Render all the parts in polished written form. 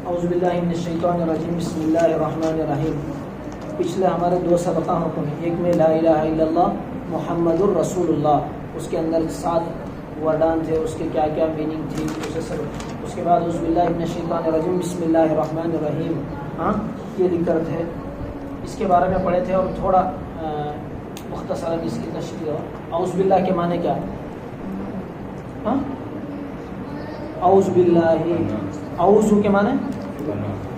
اعوذ باللہ من الشیطان الرجیم بسم اللہ الرحمن الرحیم۔ پچھلے ہمارے دو سبقہ حکم ہیں، ایک میں لا الہ الا اللہ محمد الرسول اللہ، اس کے اندر 7 ورڈان تھے، اس کے کیا کیا میننگ تھی اسے سب۔ اس کے بعد اعوذ باللہ من الشیطان الرجیم بسم اللہ الرحمن الرحیم، یہ ذکر تھے، اس کے بارے میں پڑھے تھے اور تھوڑا مختصراً اس کی تشریح ہو۔ اعوذ باللہ کے معنی کیا ہے؟ اعوذ باللہ، اعوذ کے معنی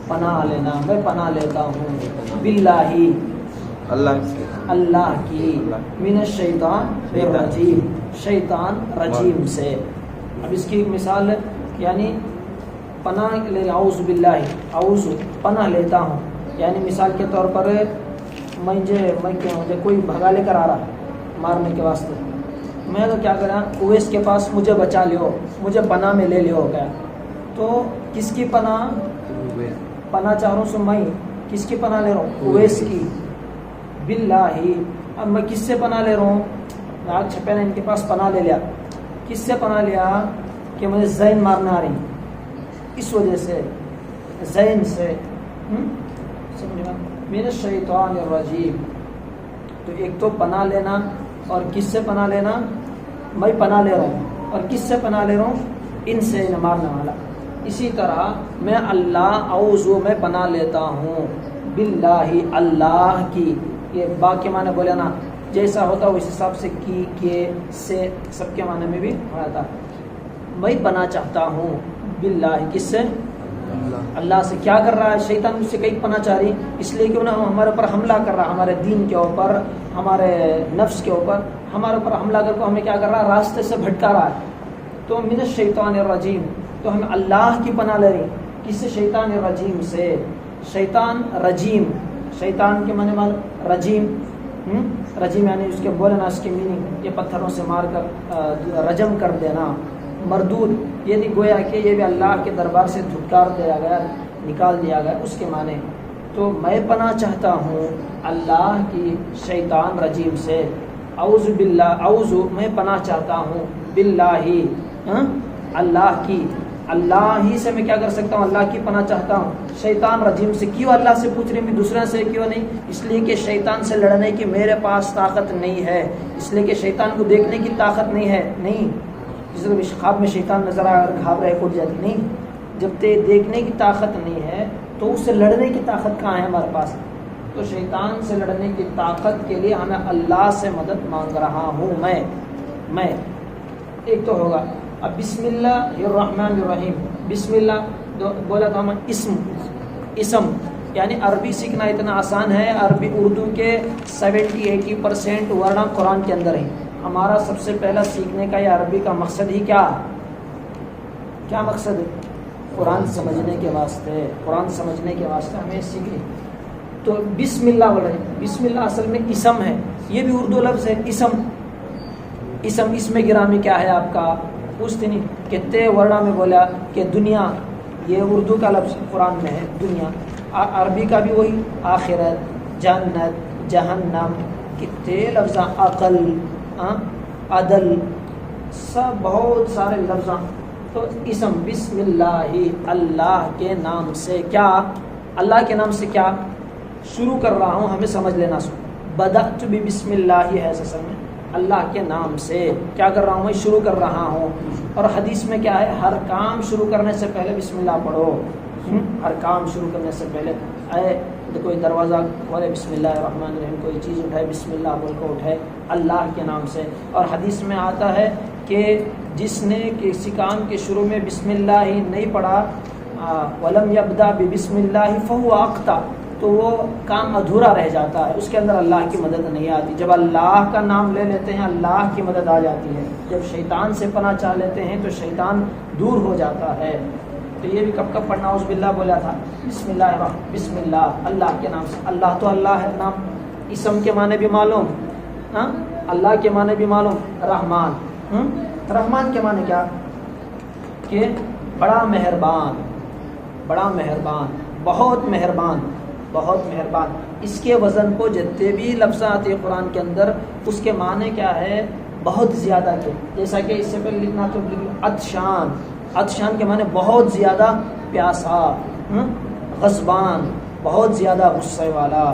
پناہ لینا، میں پناہ لیتا ہوں باللہ اللہ کی، من الشیطان الرجیم شیطان رجیم سے۔ اب اس کی ایک مثال ہے، یعنی پناہ لے، اعوذ باللہ، اعوذ پناہ لیتا ہوں، یعنی مثال کے طور پر میں کوئی بھگا لے کر آ رہا مارنے کے واسطے، میں تو کیا کرا، اویس کے پاس مجھے بچا لیو، مجھے پناہ میں لے لیو گیا، تو کس کی پناہ چاہ رہا ہوں؟ سو میں کس کی پناہ لے رہا ہوں؟ اویس کی، باللہ۔ اب میں کس سے پناہ لے رہا ہوں؟ آگ چھپے نے ان کے پاس پناہ لے لیا، کس سے پناہ لیا؟ کہ مجھے زین مارنا آ رہی، اس وجہ سے زین سے، من الشیطان الرجیم۔ تو ایک تو پناہ لینا، اور کس سے پناہ لینا؟ میں پناہ لے رہا ہوں، اور کس سے پناہ لے رہا ہوں؟ ان سے، مارنے والا۔ اسی طرح میں اللہ اعوذ، میں پناہ لیتا ہوں باللہ اللہ کی، یہ با کے معنی بولے نا، جیسا ہوتا اس حساب سے کی، کے، سے، سب کے معنی میں بھی آیا تھا۔ میں پناہ چاہتا ہوں باللہ، کس سے؟ اللہ سے۔ کیا کر رہا ہے شیطان؟ مجھ سے کئی پناہ چاہ رہی، اس لیے کیوں نہ ہمارے اوپر حملہ کر رہا، ہمارے دین کے اوپر، ہمارے نفس کے اوپر، ہمارے اوپر حملہ کر کے ہمیں کیا کر رہا ہے؟ راستے سے بھٹکا رہا ہے۔ تو من الشیطان الرجیم، تو ہم اللہ کی پناہ لے رہے ہیں، کس سے؟ شیطان الرجیم سے۔ شیطان رجیم، شیطان کے معنی رجیم، رجیم یعنی اس کے بولنا، اس کی میننگ یہ پتھروں سے مار کر رجم کر دینا، مردود، یہ نہیں گویا کہ یہ بھی اللہ کے دربار سے دھتکار دیا گیا، نکال دیا گیا، اس کے معنی۔ تو میں پناہ چاہتا ہوں اللہ کی شیطان رجیم سے۔ اعوذ باللہ، اعوذ میں پناہ چاہتا ہوں باللہ اللہ کی، اللہ ہی سے میں کیا کر سکتا ہوں؟ اللہ کی پناہ چاہتا ہوں شیطان رجیم سے۔ کیوں اللہ سے پوچھ رہی ہوں، دوسرے سے کیوں نہیں؟ اس لیے کہ شیطان سے لڑنے کی میرے پاس طاقت نہیں ہے، اس لیے کہ شیطان کو دیکھنے کی طاقت نہیں ہے، نہیں جس طرح خواب میں شیطان نظر آ کر گھابرے اٹھ جاتی، نہیں، جب دیکھنے کی طاقت نہیں ہے تو اس سے لڑنے کی طاقت کہاں ہے ہمارے پاس؟ تو شیطان سے لڑنے کی طاقت کے لیے ہمیں اللہ سے مدد مانگ رہا ہوں میں ایک تو ہوگا۔ اب بسم اللہ الرحمن الرحیم، بسم اللہ بولا تو ہم اسم، یعنی عربی سیکھنا اتنا آسان ہے، عربی اردو کے 70-80% ورڈ قرآن کے اندر ہیں۔ ہمارا سب سے پہلا سیکھنے کا یا عربی کا مقصد ہی کیا مقصد ہے؟ قرآن سمجھنے کے واسطے، قرآن سمجھنے کے واسطے ہمیں سیکھیں۔ تو بسم اللہ بول رہے ہیں، بسم اللہ اصل میں اسم ہے، یہ بھی اردو لفظ ہے، اسم گرامی کیا ہے آپ کا؟ پوچھتے نہیں، کتنے ورڈا میں بولا کہ دنیا، یہ اردو کا لفظ قرآن میں ہے دنیا، عربی کا بھی وہی، آخرت، جنت، جہنم، کتنے لفظ، عقل، عدل، سب بہت سارے لفظ۔ تو اسم بسم اللہ، اللہ کے نام سے، کیا اللہ کے نام سے کیا شروع کر رہا ہوں، ہمیں سمجھ لینا۔ بدأت بسم اللہ ہے اصل میں، اللہ کے نام سے کیا کر رہا ہوں؟ میں شروع کر رہا ہوں۔ اور حدیث میں کیا ہے؟ ہر کام شروع کرنے سے پہلے بسم اللہ پڑھو، ہر کام شروع کرنے سے پہلے، کوئی دروازہ کھولے بسم اللہ الرحمن الرحیم، کوئی چیز اٹھائے بسم اللہ بول کو اٹھائے، اللہ کے نام سے۔ اور حدیث میں آتا ہے کہ جس نے کسی کام کے شروع میں بسم اللہ ہی نہیں پڑھا، ولم یبدا بسم اللہ فہو اخطا، تو وہ کام ادھورا رہ جاتا ہے، اس کے اندر اللہ کی مدد نہیں آتی۔ جب اللہ کا نام لے لیتے ہیں اللہ کی مدد آ جاتی ہے، جب شیطان سے پناہ چاہ لیتے ہیں تو شیطان دور ہو جاتا ہے۔ تو یہ بھی کب پڑھنا؟ اعوذ باللہ بولا تھا، بسم اللہ الرحمن، بسم اللہ اللہ کے نام سے۔ اللہ تو اللہ ہے نام، اسم کے معنی بھی معلوم، اللہ کے معنی بھی معلوم، رحمان، رحمان کے معنی کیا؟ کہ بڑا مہربان، بڑا مہربان، بہت مہربان، بہت مہربان۔ اس کے وزن کو جتنے بھی لفظ آتے قرآن کے اندر، اس کے معنی کیا ہے؟ بہت زیادہ کے، جیسا کہ اس سے پہلے لکھنا تو عطشان، عطشان کے معنی بہت زیادہ پیاسا، غضبان بہت زیادہ غصے والا،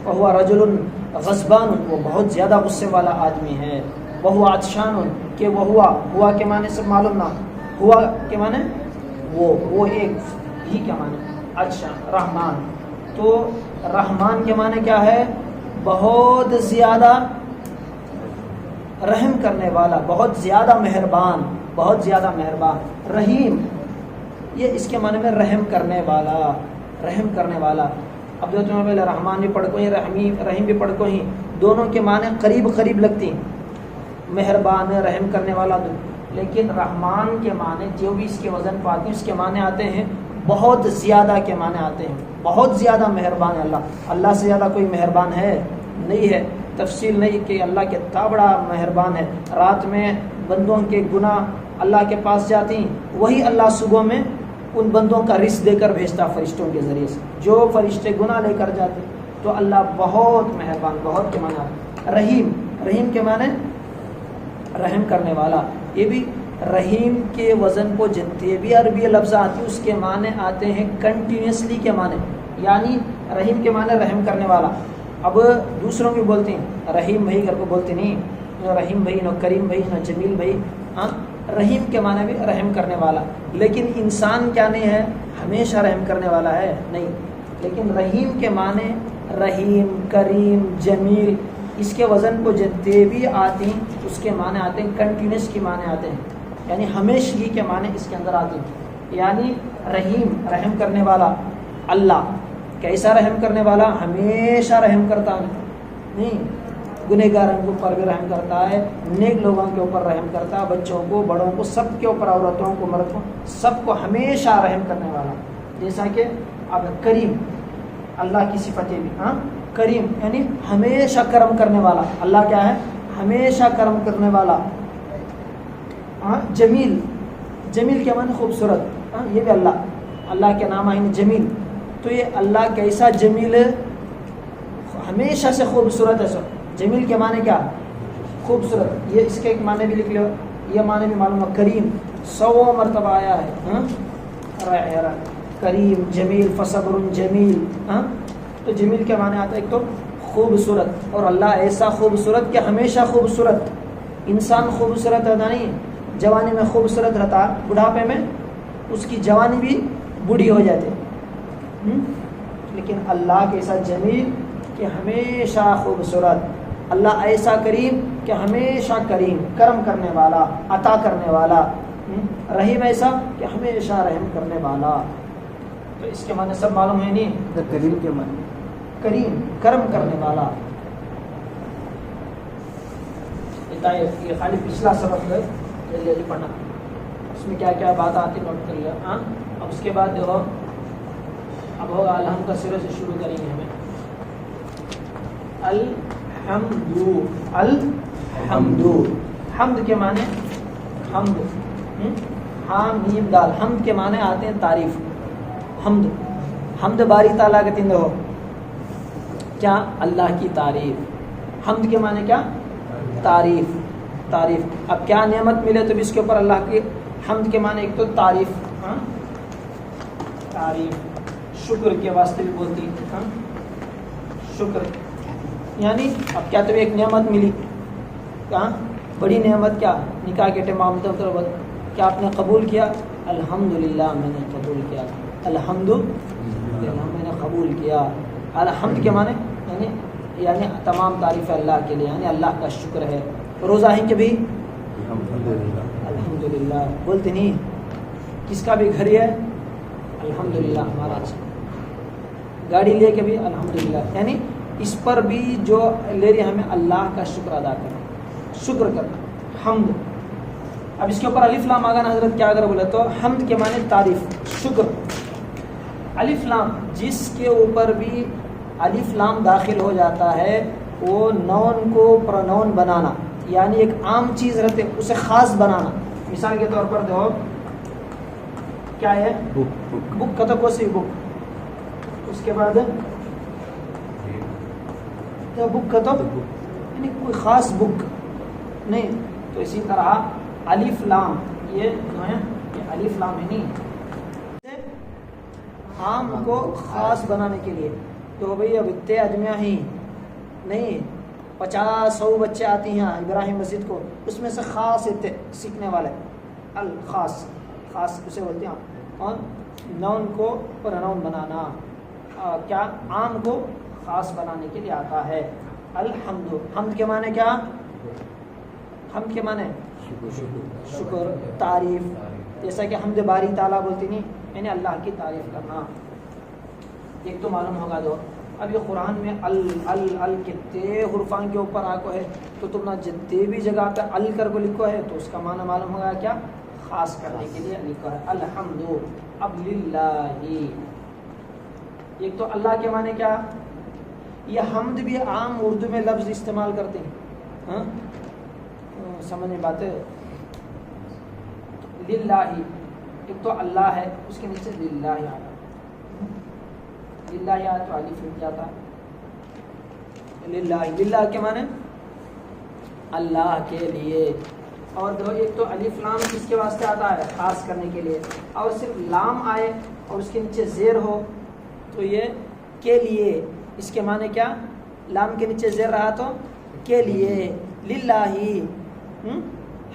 وہو رجل غضبان وہ بہت زیادہ غصے والا آدمی ہے، وہو عطشان کہ وہ ہوا کے معنی سب معلوم نہ، ہوا کے معنی وہ ایک ہی کے معنی عطشان رحمان، تو رحمان کے معنی کیا ہے؟ بہت زیادہ رحم کرنے والا، بہت زیادہ مہربان، بہت زیادہ مہربان۔ رحیم یہ اس کے معنی میں رحم کرنے والا، رحم کرنے والا۔ اب جو تمہیں پہلے رحمان بھی پڑھ کو ہی رحیم بھی پڑھ کو ہی، دونوں کے معنی قریب قریب لگتی ہیں، مہربان رحم کرنے والا، لیکن رحمان کے معنی جو بھی اس کے وزن پاتے ہیں اس کے معنی آتے ہیں بہت زیادہ کے معنی آتے ہیں، بہت زیادہ مہربان ہے اللہ۔ اللہ سے زیادہ کوئی مہربان ہے نہیں ہے، تفصیل نہیں کہ اللہ کتنا بڑا مہربان ہے۔ رات میں بندوں کے گناہ اللہ کے پاس جاتی ہیں، وہی اللہ صبح میں ان بندوں کا رزق دے کر بھیجتا فرشتوں کے ذریعے سے، جو فرشتے گناہ لے کر جاتے، تو اللہ بہت مہربان، بہت کے معنی۔ رحیم، رحیم کے معنی رحم کرنے والا، یہ بھی رحیم کے وزن کو جتنے بھی عربی لفظ آتی اس کے معنی آتے ہیں کنٹینیوسلی کے معنی، یعنی رحیم کے معنی رحم کرنے والا۔ اب دوسروں کی بولتے ہیں رحیم بھائی گھر کو بولتے نہیں، نہ رحیم بھائی، نہ کریم بھائی، نہ جمیل بھائی، ہاں رحیم کے معنی بھی رحم کرنے والا، لیکن انسان کیا نہیں ہے؟ ہمیشہ رحم کرنے والا ہے نہیں، لیکن رحیم کے معنی رحیم، کریم، جمیل، اس کے وزن کو جتنے بھی آتے ہیں اس کے معنی آتے ہیں کنٹینیوس کے معنی آتے ہیں، یعنی ہمیشگی کے معنی اس کے اندر آتے ہیں۔ یعنی رحیم رحم کرنے والا، اللہ کیسا رحم کرنے والا؟ ہمیشہ رحم کرتا ہے، نہیں گنہگاروں کے اوپر بھی رحم کرتا ہے، نیک لوگوں کے اوپر رحم کرتا ہے، بچوں کو، بڑوں کو، سب کے اوپر، عورتوں کو، مردوں، سب کو ہمیشہ رحم کرنے والا۔ جیسا کہ اب کریم اللہ کی صفتیں بھی، ہاں کریم یعنی ہمیشہ کرم کرنے والا، اللہ کیا ہے؟ ہمیشہ کرم کرنے والا۔ ہاں جمیل، جمیل کیا معنی؟ خوبصورت، ہاں یہ بھی اللہ کے نام آئیں جمیل، تو یہ اللہ کیسا جمیل ہے؟ ہمیشہ سے خوبصورت ہے سب۔ جمیل کے معنی کیا؟ خوبصورت، یہ اس کے ایک معنی بھی لکھ لو، یہ معنی بھی معلوم ہے۔ کریم 100 مرتبہ آیا ہے، ہاں کریم، جمیل، فصبر جمیل، ہاں تو جمیل کے معنی آتا ہے ایک تو خوبصورت، اور اللہ ایسا خوبصورت کہ ہمیشہ خوبصورت۔ انسان خوبصورت رہتا نہیں، جوانی میں خوبصورت رہتا، بڑھاپے میں اس کی جوانی بھی بوڑھی ہو جاتی، لیکن اللہ کیسا جمیل کہ ہمیشہ خوبصورت، اللہ ایسا کریم کہ ہمیشہ کریم، کرم کرنے والا، عطا کرنے والا، رحیم ایسا کہ ہمیشہ رحم کرنے والا۔ تو اس کے معنی سب معلوم ہے نہیں؟ کریم کے معنی کریم کرم کرنے والا۔ یہ خالی پچھلا سبق ہے، جلدی پڑھنا، اس میں کیا کیا بات آتی نوٹ کر لیا، ہاں اب اس کے بعد دیکھو اب ہوگا الحمد کا سرے سے شروع کریں گے ہمیں۔ الحمد، الحمد، حمد کے معنی حمد، ہاں میم دال، حمد کے معنی آتے ہیں تعریف، حمد، حمد باری تعالیٰ کے تین ہو کیا؟ اللہ کی تعریف۔ حمد کے معنی کیا؟ تعریف، تعریف۔ اب کیا نعمت ملے تو بھی اس کے اوپر اللہ کی حمد کے معنی ایک تو تعریف، ہاں تعریف، شکر کے واسطے بھی بولتی ہے، ہاں شکر، یعنی اب کیا تمہیں ایک نعمت ملی، کہاں بڑی نعمت، کیا نکاح کے ٹائم کیا آپ نے قبول کیا؟ الحمدللہ میں نے قبول کیا، الحمدللہ میں نے قبول کیا۔ الحمد کے معنی یعنی تمام تعریف اللہ کے لیے، یعنی اللہ کا شکر ہے۔ روزہ ہی کے بھی الحمدللہ بولتے نہیں، کس کا بھی گھر ہے الحمدللہ، ہمارا گاڑی لے کے بھی الحمدللہ، یعنی اس پر بھی جو لے رہی ہمیں اللہ کا شکر ادا کرنا، شکر کرنا، حمد۔ اب اس کے اوپر الف لام آگا نا حضرت، کیا اگر بولے تو حمد کے معنی تعریف، شکر۔ الف لام جس کے اوپر بھی الف لام داخل ہو جاتا ہے وہ نون کو پرونون بنانا، یعنی ایک عام چیز رہتے اسے خاص بنانا۔ مثال کے طور پر دیکھو کیا ہے؟ بک کا تو کوئی بک، اس کے بعد بک کا تو یعنی کوئی خاص بک نہیں، تو اسی طرح الف لام یہ جو ہے یہ الف لام ہے نہیں، عام کو خاص بنانے کے لیے. تو بھئی اب اتنے اجمیاں ہی نہیں 50-100 بچے آتی ہیں ابراہیم مسجد کو, اس میں سے خاص سیکھنے والے الخاص, خاص اسے بولتے ہیں. اور نون کو پرناؤن بنانا کیا عام کو خاص بنانے کے لیے آتا ہے. الحمد, حمد کے معنی کیا؟ حمد کے معنی شکر, تعریف, جیسا کہ حمد باری تعالیٰ بولتی نہیں, یعنی اللہ کی تعریف کرنا. ایک تو معلوم ہوگا. دو اب یہ قرآن میں ال کتنے حرفان کے اوپر آکو ہے, تو تم نہ جتنے بھی جگہ پہ ال کر کو لکھو ہے تو اس کا معنی معلوم ہوگا کیا؟ خاص کرنے کے لیے لکھو ہے الحمد. اب للہ, ایک تو اللہ کے معنی کیا؟ یہ حمد بھی عام اردو میں لفظ استعمال کرتے ہیں. ہاں سمجھنے بات ہے. للہ, ایک تو اللہ ہے, اس کے نیچے للہ آتا, للہ آتا تو الف لکھ جاتا. للہ, للہ کے معنی اللہ کے لیے. اور دو, ایک تو الف لام کس کے واسطے آتا ہے؟ خاص کرنے کے لیے. اور صرف لام آئے اور اس کے نیچے زیر ہو تو یہ کے لیے. اس کے معنی کیا؟ لام کے نیچے زیر رہا تو کے لیے. للہ,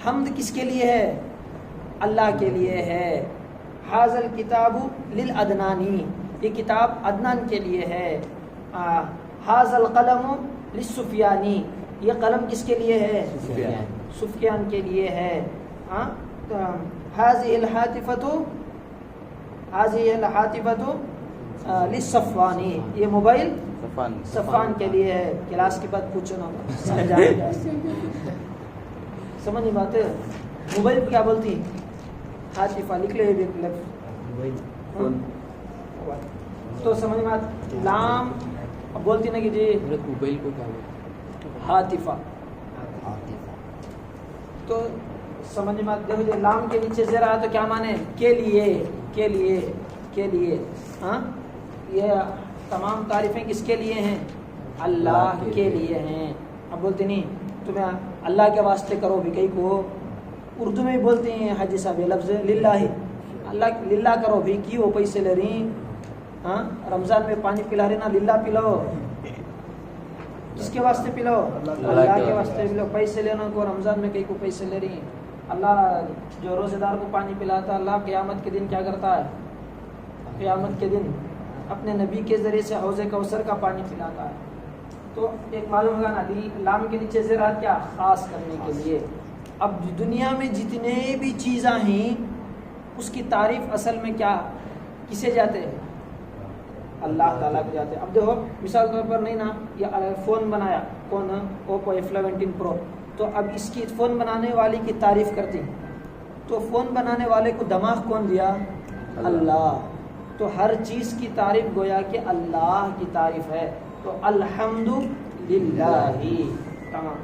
حمد کس کے لیے ہے؟ اللہ کے لیے ہے. حاذ الکتاب للعدنانی, یہ کتاب عدنان کے لیے ہے. حاذ القلم للسفیانی, یہ قلم کس کے لیے ہے؟ سفیان کے لیے ہے. هذه الهاتفة للصفوانی, یہ موبائل صفوان کے لیے ہے. کلاس کے بعد پوچھو نا, سمجھ نہیں بات ہے. موبائل کیا بولتی؟ ہاتفہ, لکھ لے یہ لفظ. تو سمجھ میں لام بولتی نا کہ جی موبائل کو کیا بولتے؟ ہاتفہ. تو سمجھ میں دیکھو جی لام کے نیچے زیر آیا تو کیا مانے؟ کے لیے, کے لیے, کے لیے. ہاں یہ تمام تعریفیں کس کے لیے ہیں؟ اللہ کے لیے ہیں. اب بولتے نہیں تمہیں اللہ کے واسطے کرو بھی, کئی کو اردو میں بولتے ہیں حاجی صاحب یہ لفظ للہ, اللہ للہ کرو بھی کی وہ پیسے لے رہی. ہاں رمضان میں پانی پلا رہی نا, للہ پلاؤ. کس کے واسطے پلاؤ؟ اللہ کے واسطے پلاؤ. پیسے لینا کو رمضان میں کئی کو پیسے لے رہی ہیں. اللہ جو روزے دار کو پانی پلاتا, اللہ قیامت کے دن کیا کرتا ہے؟ قیامت کے دن اپنے نبی کے ذریعے سے حوض کوثر کا پانی پلاتا ہے. تو ایک معلوم ہوگا نا, لام کے نیچے زیرات کیا؟ خاص کرنے کے لیے. اب دنیا میں جتنے بھی چیزیں ہیں اس کی تعریف اصل میں کیا کسے جاتے ہیں؟ اللہ تعالیٰ کو جاتے ہیں. اب دیکھو مثال طور پر نہیں نا, یہ فون بنایا کون؟ Oppo F11 Pro. تو اب اس کی فون بنانے والے کی تعریف کرتے ہیں, تو فون بنانے والے کو دماغ کون دیا؟ اللہ. تو ہر چیز کی تعریف گویا کہ اللہ کی تعریف ہے. تو الحمد للہ. تمام.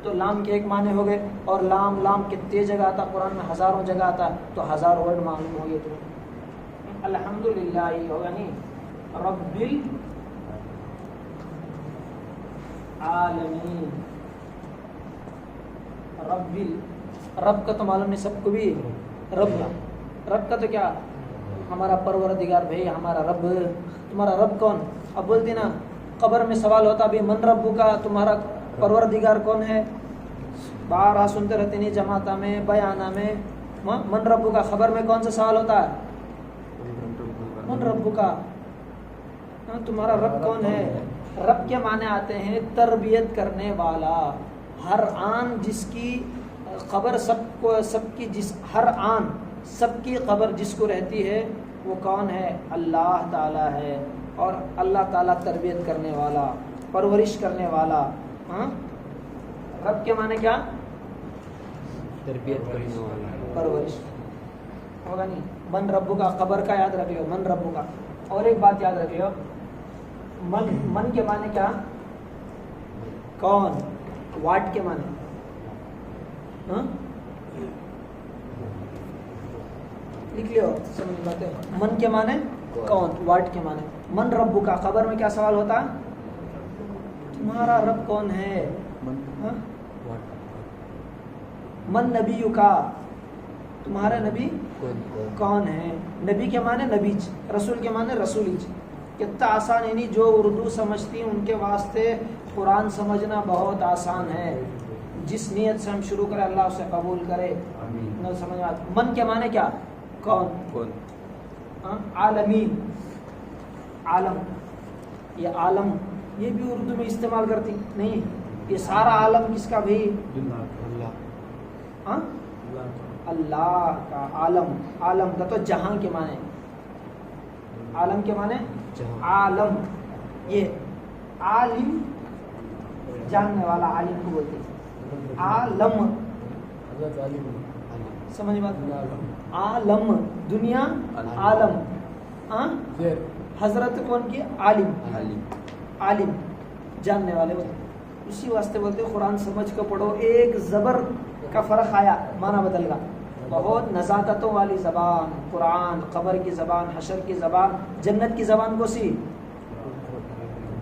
تو لام کے ایک معنی ہو گئے. اور لام کتنے جگہ آتا قرآن میں؟ ہزاروں جگہ آتا. تو 1000 ورڈ معلوم ہو گئے تمہیں. الحمد للہ ہوگا نہیں رب العالمین. رب کا تو معلوم نہیں سب کو بھی. رب کا تو کیا؟ ہمارا پروردگار بھائی, ہمارا رب. تمہارا رب کون؟ اب بولتے نا قبر میں سوال ہوتا بھی من رب کا, تمہارا پروردگار کون ہے؟ بارہ سنتے رہتے نہیں جماعتہ میں بیانہ میں. من رب کا خبر میں کون سا سوال ہوتا ہے؟ من رب کا, تمہارا رب کون ہے؟ رب کے معنی آتے ہیں تربیت کرنے والا. ہر آن جس کی خبر سب کی خبر جس کو رہتی ہے وہ کون ہے؟ اللہ تعالیٰ ہے. اور اللہ تعالیٰ تربیت کرنے والا, پرورش کرنے والا. ہاں رب کے معنی کیا؟ تربیت کرنے والا, پرورش ہوگا نہیں. من رب کا خبر کا یاد رکھو, من رب کا. اور ایک بات یاد رکھو, من کے معنی کیا؟ کون. واٹ کے معنی ہاں لکھ لو, سمجھ بات ہے. من کے معنی کون, واٹ کے معنی. من رب کا خبر میں کیا سوال ہوتا؟ تمہارا رب کون ہے؟ من نبی کا, تمہارا نبی کون ہے؟ نبی کے معنی نبیج، رسول کے معنی رسولیج. کتنا آسان ہے نہیں، جو اردو سمجھتی ہیں ان کے واسطے قرآن سمجھنا بہت آسان ہے. جس نیت سے ہم شروع کریں اللہ اسے قبول کرے. نہ سمجھ آتا. من کے معنی کیا؟ کون. عالمین، عالم، یہ عالم یہ بھی اردو میں استعمال کرتی نہیں. یہ سارا عالم کس کا بھائی؟ اللہ کا. عالم، عالم کا تو جہاں کے معنی. عالم کے معنی عالم. یہ عالم جاننے والا، عالم کو بولتے ہیں. عالم سمجھ بات. عالم دنیا، عالم حضرت کون کی؟ عالم. عالم جاننے والے ہوتے. اسی واسطے بولتے قرآن سمجھ کر پڑھو. ایک زبر کا فرق آیا معنی بدل گا. بہت نزاکتوں والی زبان قرآن. قبر کی زبان، حشر کی زبان، جنت کی زبان کو سی.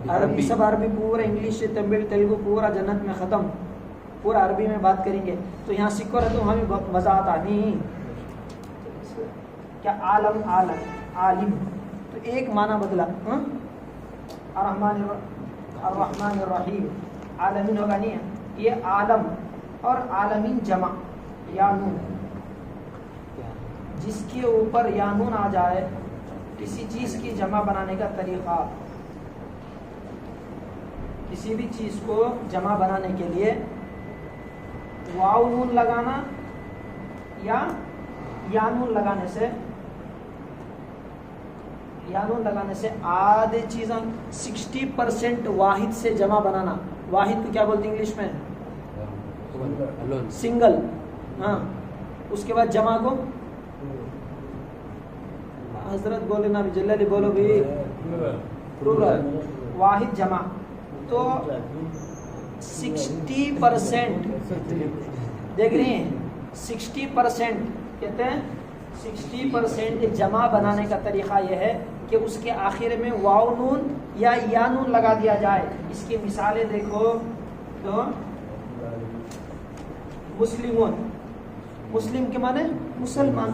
عربی سب عربی پورا، انگلش تمل تیلگو پورا جنت میں ختم. پورا عربی میں بات کریں گے تو یہاں سیکھو رہے تو ہمیں بہت مزہ آتا نہیں کیا. عالم، عالم تو ایک معنی بدلا. الرحمن الرحیم. عالمین ہوگا نہیں ہے. یہ عالم اور عالمین جمع یا نون. جس کے اوپر یا نون آ جائے کسی چیز کی جمع بنانے کا طریقہ. کسی بھی چیز کو جمع بنانے کے لیے واو نون لگانا یا نون لگانے سے آدھے چیزیں 60% واحد سے جمع بنانا. واحد کو کیا بولتے ہیں انگلش میں؟ سنگل. ہاں اس کے بعد جمع کو حضرت بولے نا جلدی بولو بھی. واحد جمع تو 60% دیکھ رہی ہیں. 60% کہتے ہیں 60% جمع بنانے کا طریقہ یہ ہے کہ اس کے آخر میں واو نون یا نون لگا دیا جائے. اس کی مثالیں دیکھو تو مسلمون، مسلم کے معنی مسلمان.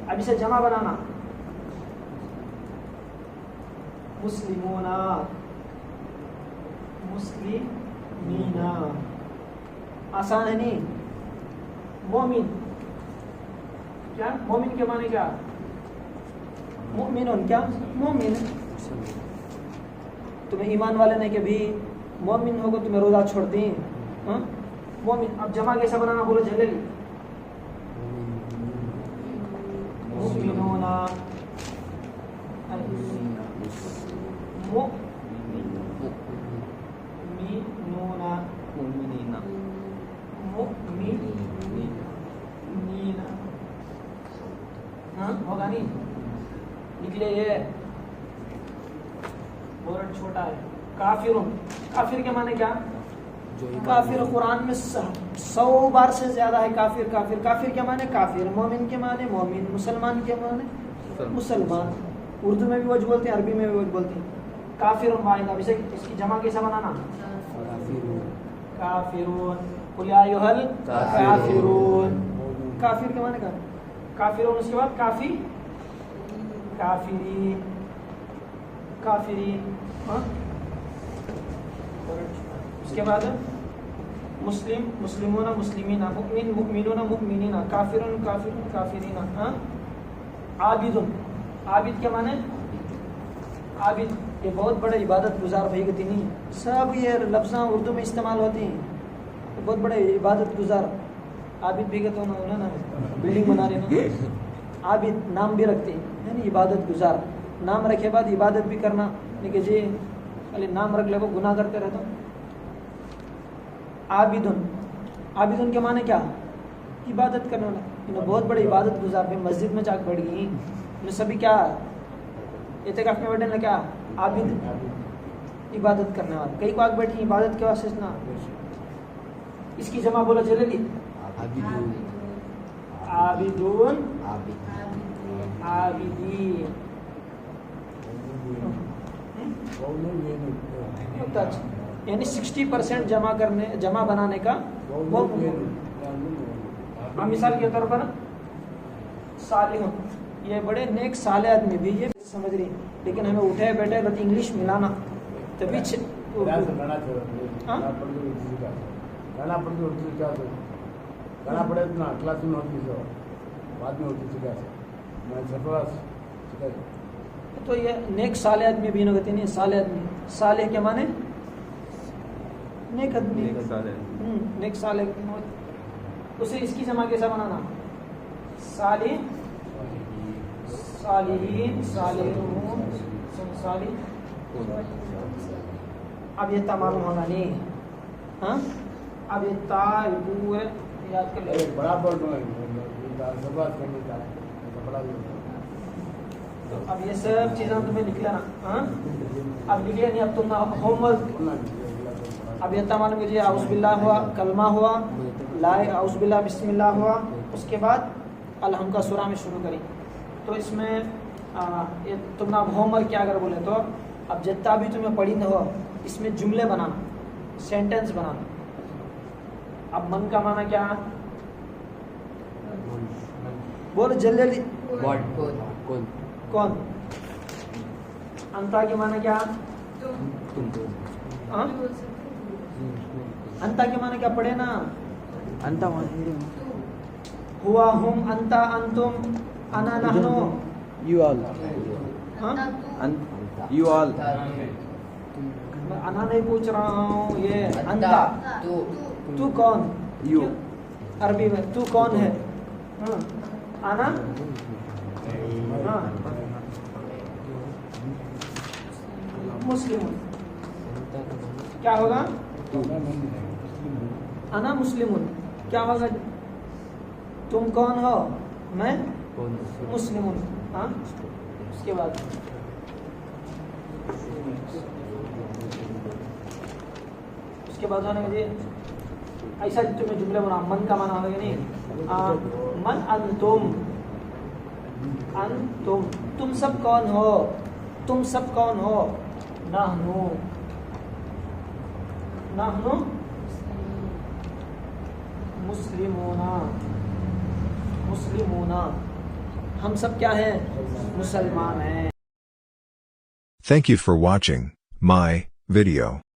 اب اسے جمع بنانا مسلمون، مسلمین. آسان ہے نہیں. مومن، کیا مومن کے معنی کیا؟ مومنون. کیا مومن؟ تمہیں ایمان والے نے کہ بھی مومن ہوگا تمہیں روزہ چھوڑتے ہیں. مومن. اب جمع کیسا بنانا بولو جلدی. مومنون، مؤمنین. ہاں ہوگا نہیں. نکلے یہ ورڈ چھوٹا ہے. کافرون. کافر کے معنی کیا؟ کافر قرآن میں 100 بار سے زیادہ ہے. کافر کافر کافر کے معنی کافر. مومن کے معنی مومن. مسلمان کے معنی مسلمان. اردو میں بھی وجہ بولتے ہیں، عربی میں بھی وجہ بولتے ہیں. کافرون واحد. اب اس کی جمع کیسا بنانا؟ کافرون. قل یا ایھا الکافرون. کافر کے معنی کیا؟ کافرون. اس کے بعد کافی، کافرین، کافرین. اس کے بعد مسلم، مسلمون، مسلمین. مؤمن، مؤمنون، مؤمنین. کافرون، کافرون، کافرین. عابدون. عابد کے معنی عابد. یہ بہت بڑے عبادت گزار بھائی گتی نہیں. سب یہ لفظاں اردو میں استعمال ہوتی ہیں. بہت بڑے عبادت گزار. عابد بھی کہتے ہیں نا، بلڈنگ بنا رہے ہیں. عابد نام بھی رکھتے ہیں یعنی عبادت گزار. نام رکھے بعد عبادت بھی کرنا نہیں کہ جی خالی نام رکھ لے وہ گناہ کرتے رہتا. عابدن. عابدن کے معنی کیا؟ عبادت کرنے والا. انہیں بہت بڑے عبادت گزار بھی مسجد میں جا کے بیٹھ گئی. انہیں سبھی کیا اعتکاف میں بیٹھے نا کیا عابد، عبادت کرنے والا. کئی کو آگ بیٹھی عبادت کے واسطے نا. اس کی جمع بولو جلدی. عابدون، عابدین. یعنی 60% جمع بنانے کا. مثال کے طور پر صالحون یہ بڑے نیک صالح آدمی بھی یہ سمجھ رہی لیکن ہمیں اٹھے بیٹھے رہتی انگلش ملانا تبھی گانا پڑے اتنا کلاس میں ہوتی سو بعد میں ہوتی سکھا سے میں سفر سکھا تو یہ نیک صالح آدمی بھی کہتے نہیں صالح آدمی صالح کے معنی نیک آدمی نیک صالح اسے اس کی جمع کیسا بنانا صالح صالحین صالحون صالح اب یہ تمام ہونا نہیں ہاں اب یہ تا پورے یاد کر لیں بڑا پڑھ سفر کرنے کا بڑا تو اب یہ سب چیزیں تمہیں لکھ لینا ہاں اب لکھ لیا نہیں اب تم ہوم ورک اب یہ تمام مجھے اعوذ باللہ ہوا کلمہ ہوا لا اعوذ باللہ بسم اللہ ہوا اس کے بعد الحمد کا سورہ میں شروع کری تو اس میں تم اب ہوم ورک کیا اگر بولے تو اب جتنا بھی تمہیں پڑھی نہ ہو اس میں جملے بنانا سینٹنس بنانا اب من کا معنی کیا بول جلدی کون انتا کے معنی کیا انتا کے معنی کیا پڑھے نا ہوا ہم انتا انتم انا نحنو You all. ہاں You all. میں انا نہیں پوچھ رہا ہوں یہ انتا تو کون You. عربی میں تو کون ہے ہاں انا ہاں مسلم کیا ہوگا انا مسلم کیا ہوگا تم کون ہو میں مسلم ہاں اس کے بعد مجھے ایسا تمہیں جملے بنا من کا معنی ہوگا نہیں من انتم انتم تم سب کون ہو تم سب کون ہو نحنو نحنو مسلمون ہم سب کیا ہیں مسلمان ہیں. Thank you for watching my video.